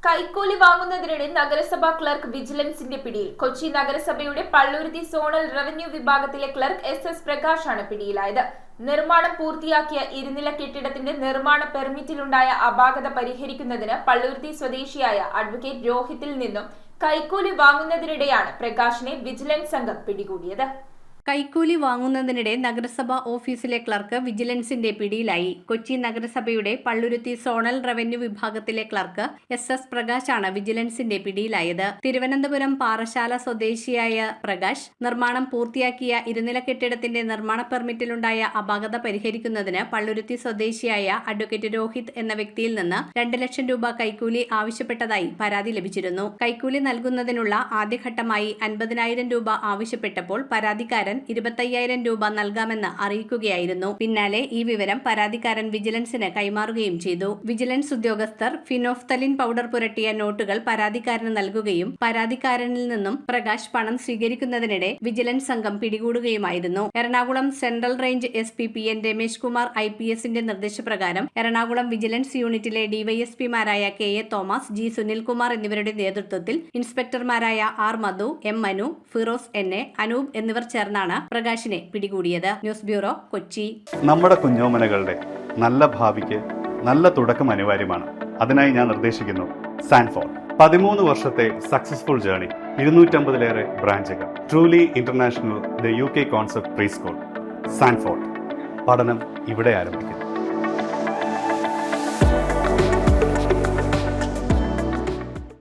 കൈക്കൂലി വാങ്ങുന്നതിനിടെ നഗരസഭാ ക്ലർക്ക് വിജിലൻസിന്റെ പിടിയിൽ. കൊച്ചി നഗരസഭയുടെ പള്ളുരുത്തി സോണൽ റവന്യൂ വിഭാഗത്തിലെ ക്ലർക്ക് എസ് പ്രകാശാണ് പിടിയിലായത്. നിർമ്മാണം പൂർത്തിയാക്കിയ ഇരുനില കെട്ടിടത്തിന്റെ നിർമ്മാണ പെർമിറ്റിലുണ്ടായ അപാകത പരിഹരിക്കുന്നതിന് പള്ളുരുത്തി സ്വദേശിയായ അഡ്വക്കേറ്റ് രോഹിത്തിൽ നിന്നും കൈക്കൂലി വാങ്ങുന്നതിനിടെയാണ് പ്രകാശിനെ വിജിലൻസ് സംഘം പിടികൂടിയത്. കൈക്കൂലി വാങ്ങുന്നതിനിടെ നഗരസഭാ ഓഫീസിലെ ക്ലർക്ക് വിജിലൻസിന്റെ പിടിയിലായി. കൊച്ചി നഗരസഭയുടെ പള്ളുരുത്തി സോണൽ റവന്യൂ വിഭാഗത്തിലെ ക്ലർക്ക് എസ് പ്രകാശാണ് വിജിലൻസിന്റെ പിടിയിലായത്. തിരുവനന്തപുരം പാറശാല സ്വദേശിയായ പ്രകാശ് നിർമ്മാണം പൂർത്തിയാക്കിയ ഇരുനില കെട്ടിടത്തിന്റെ നിർമ്മാണ പെർമിറ്റിലുണ്ടായ അപാകത പരിഹരിക്കുന്നതിന് പള്ളുരുത്തി സ്വദേശിയായ അഡ്വക്കേറ്റ് രോഹിത് എന്ന വ്യക്തിയിൽ നിന്ന് 2 ലക്ഷം രൂപ കൈക്കൂലി ആവശ്യപ്പെട്ടതായി പരാതി ലഭിച്ചിരുന്നു. കൈക്കൂലി നൽകുന്നതിനുള്ള ആദ്യഘട്ടമായി 50,000 രൂപ ആവശ്യപ്പെട്ടപ്പോൾ പരാതിക്കാരൻ 25,000 രൂപ നൽകാമെന്ന് അറിയിക്കുകയായിരുന്നു. പിന്നാലെ ഈ വിവരം പരാതിക്കാരൻ വിജിലൻസിന് കൈമാറുകയും ചെയ്തു. വിജിലൻസ് ഉദ്യോഗസ്ഥർ ഫിനോഫ്തലിൻ പൗഡർ പുരട്ടിയ നോട്ടുകൾ പരാതിക്കാരന് നൽകുകയും പരാതിക്കാരനിൽ നിന്നും പ്രകാശ് പണം സ്വീകരിക്കുന്നതിനിടെ വിജിലൻസ് സംഘം പിടികൂടുകയുമായിരുന്നു. Ernakulam central range SP PN Ramesh Kumar IPSന്റെ നിർദ്ദേശപ്രകാരം എറണാകുളം വിജിലൻസ് യൂണിറ്റിലെ DYSPമാരായ KA തോമസ്, G സുനിൽകുമാർ എന്നിവരുടെ നേതൃത്വത്തിൽ ഇൻസ്പെക്ടർമാരായ R മധു, M മനു, ഫിറോസ് NA, അനൂപ് എന്നിവർ ചേർന്നാണ് പ്രകാശിനെ പിടികൂടിയത്. News bureau, Kochi. നമ്മുടെ കുഞ്ഞോമനകളുടെ നല്ല ഭാവിക്ക് നല്ല തുടക്കം അനിവാര്യമാണ്. അതിനായി ഞാൻ നിർദ്ദേശിക്കുന്നു സാൻഫോർഡ്. 13 വർഷത്തെ സക്സസ്ഫുൾ ജേർണി, 250-ലേറെ ബ്രാഞ്ചുകൾ, truly international, the UK concept pre school. Sanford. പഠനം ഇവിടെ ആരംഭിക്കുന്നു.